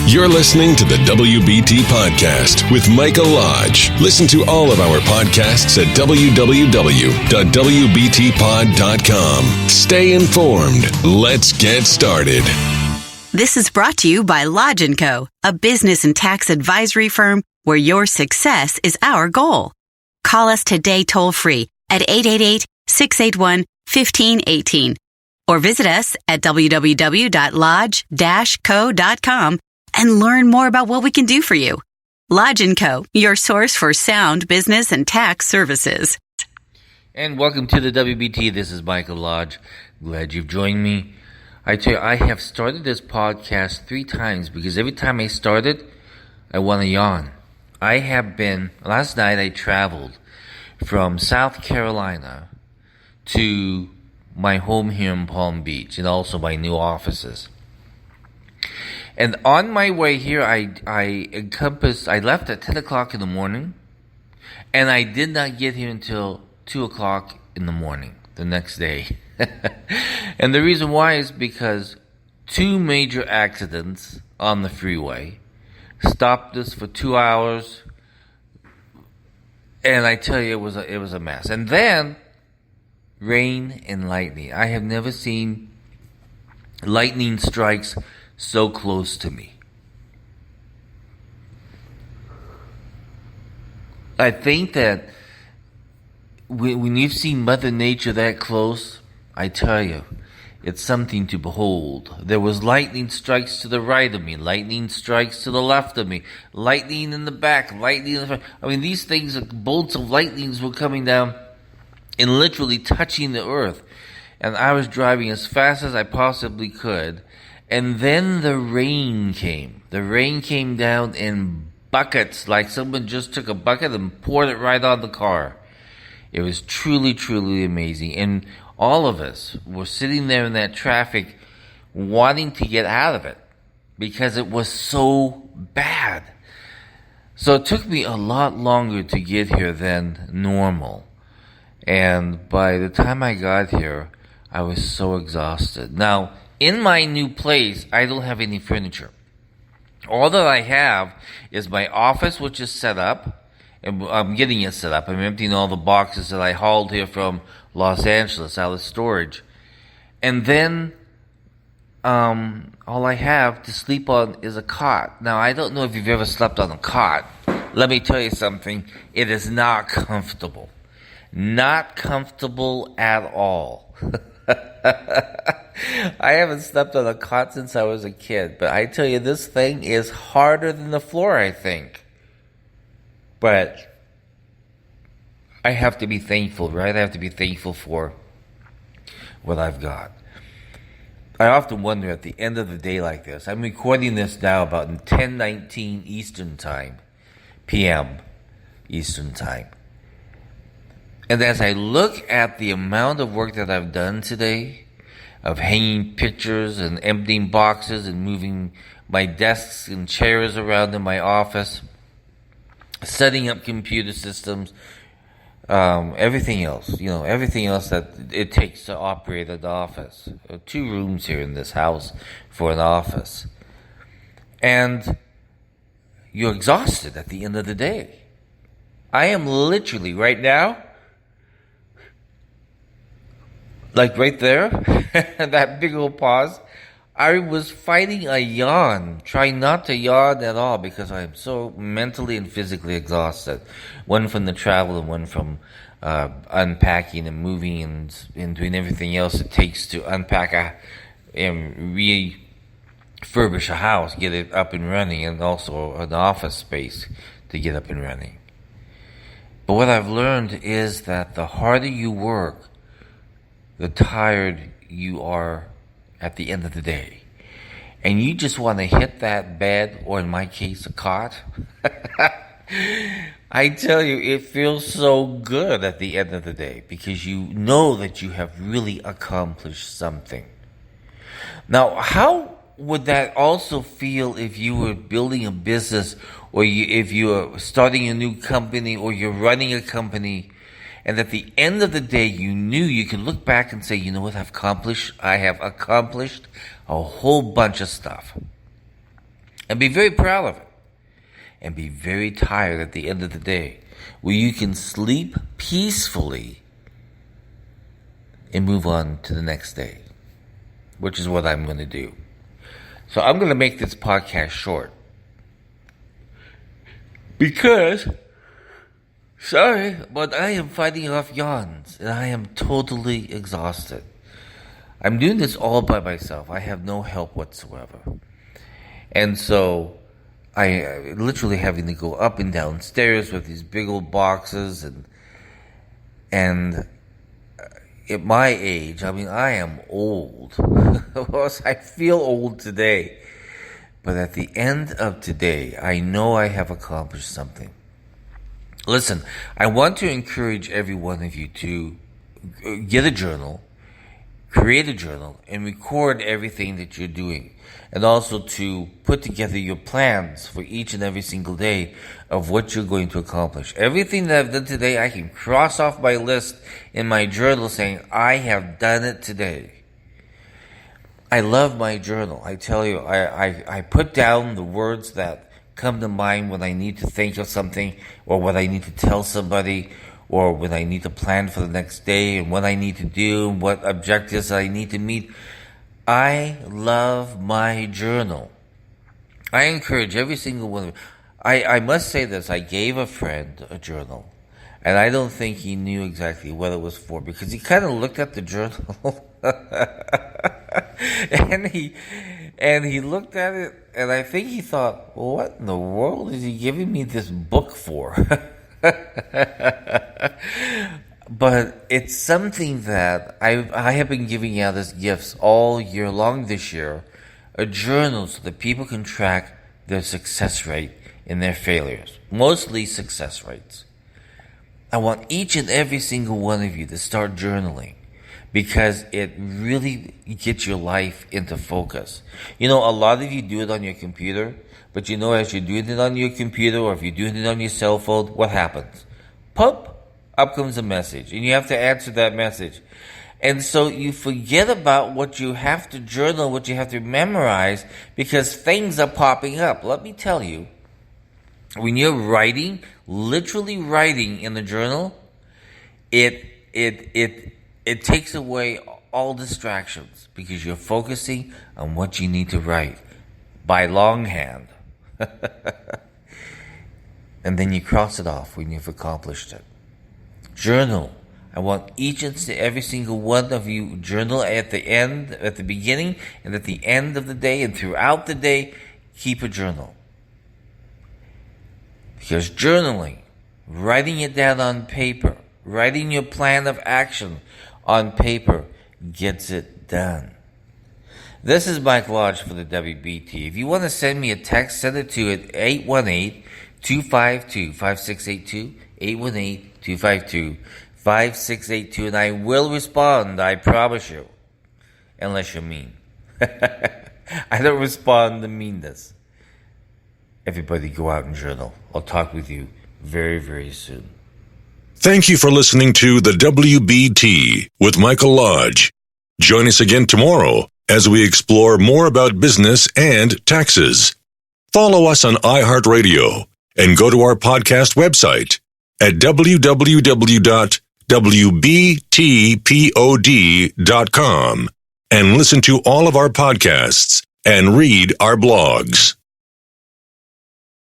You're listening to the WBT Podcast with Micah Lodge. Listen to all of our podcasts at www.wbtpod.com. Stay informed. Let's get started. This is brought to you by Lodge & Co., a business and tax advisory firm where your success is our goal. Call us today toll-free at 888-681-1518 or visit us at www.lodge-co.com and learn more about what we can do for you. Lodge & Co., your source for sound business and tax services. And welcome to the WBT. This is Michael Lodge. Glad you've joined me. I tell you, I have started this podcast 3 times because every time I start it, I want to yawn. Last night I traveled from South Carolina to my home here in Palm Beach and also my new offices. And on my way here, I left at 10 o'clock in the morning, and I did not get here until 2 o'clock in the morning the next day. And the reason why is because 2 major accidents on the freeway stopped us for 2 hours, and I tell you, it was a mess. And then, rain and lightning. I have never seen lightning strikes so close to me. I think that when you've seen Mother Nature that close, I tell you, it's something to behold. There was lightning strikes to the right of me, lightning strikes to the left of me, lightning in the back, lightning in the front. I mean, these things, bolts of lightnings were coming down and literally touching the earth. And I was driving as fast as I possibly could. And then the rain came. The rain came down in buckets, like someone just took a bucket and poured it right on the car. It was truly, truly amazing. And all of us were sitting there in that traffic wanting to get out of it because it was so bad. So it took me a lot longer to get here than normal. And by the time I got here, I was so exhausted. Now, in my new place, I don't have any furniture. All that I have is my office, which is set up. And I'm getting it set up. I'm emptying all the boxes that I hauled here from Los Angeles out of storage. And then all I have to sleep on is a cot. Now, I don't know if you've ever slept on a cot. Let me tell you something. It is not comfortable. Not comfortable at all. I haven't slept on a cot since I was a kid, but I tell you, this thing is harder than the floor, I think. But I have to be thankful, right? I have to be thankful for what I've got. I often wonder at the end of the day like this. I'm recording this now about 10:19 Eastern Time, p.m. Eastern Time. And as I look at the amount of work that I've done today, of hanging pictures and emptying boxes and moving my desks and chairs around in my office, setting up computer systems, everything else that it takes to operate an office. 2 rooms here in this house for an office. And you're exhausted at the end of the day. I am literally right now, like right there, that big old pause, I was fighting a yawn, trying not to yawn at all because I am so mentally and physically exhausted. One from the travel and one from unpacking and moving and doing everything else it takes to unpack and refurbish a house, get it up and running, and also an office space to get up and running. But what I've learned is that the harder you work, the tired you are at the end of the day. And you just want to hit that bed, or in my case, a cot. I tell you, it feels so good at the end of the day because you know that you have really accomplished something. Now, how would that also feel if you were building a business, or if you are starting a new company, or you're running a company, and at the end of the day, you knew you could look back and say, you know what I've accomplished? I have accomplished a whole bunch of stuff. And be very proud of it. And be very tired at the end of the day, where you can sleep peacefully and move on to the next day, which is what I'm going to do. So I'm going to make this podcast short because, sorry, but I am fighting off yawns and I am totally exhausted. I'm doing this all by myself. I have no help whatsoever. And so I literally having to go up and down stairs with these big old boxes and at my age, I mean, I am old. I feel old today. But at the end of today, I know I have accomplished something. Listen, I want to encourage every one of you to get a journal, create a journal, and record everything that you're doing. And also to put together your plans for each and every single day of what you're going to accomplish. Everything that I've done today, I can cross off my list in my journal saying, I have done it today. I love my journal. I tell you, I put down the words that come to mind when I need to think of something, or what I need to tell somebody, or when I need to plan for the next day, and what I need to do, and what objectives I need to meet. I love my journal. I encourage every single one of you. I must say this. I gave a friend a journal, and I don't think he knew exactly what it was for, because he kind of looked at the journal and he looked at it, and I think he thought, well, what in the world is he giving me this book for? But it's something that I have been giving out as gifts all year long this year, a journal so that people can track their success rate and their failures, mostly success rates. I want each and every single one of you to start journaling because it really gets your life into focus. You know, a lot of you do it on your computer, but you know, as you're doing it on your computer or if you're doing it on your cell phone, what happens? Pop! Up comes a message, and you have to answer that message. And so you forget about what you have to journal, what you have to memorize, because things are popping up. Let me tell you, when you're writing, literally writing in the journal, it takes away all distractions because you're focusing on what you need to write by longhand. And then you cross it off when you've accomplished it. Journal. I want each and every single one of you journal at the end, at the beginning, and at the end of the day, and throughout the day, keep a journal. Because journaling, writing it down on paper, writing your plan of action on paper, gets it done. This is Mike Lodge for the WBT. If you want to send me a text, send it to 818-252-5682, 818-252-5682, and I will respond, I promise you. Unless you're mean. I don't respond to meanness. Everybody go out and journal. I'll talk with you very, very soon. Thank you for listening to the WBT with Michael Lodge. Join us again tomorrow as we explore more about business and taxes. Follow us on iHeartRadio and go to our podcast website at www.wbtpod.com and listen to all of our podcasts and read our blogs.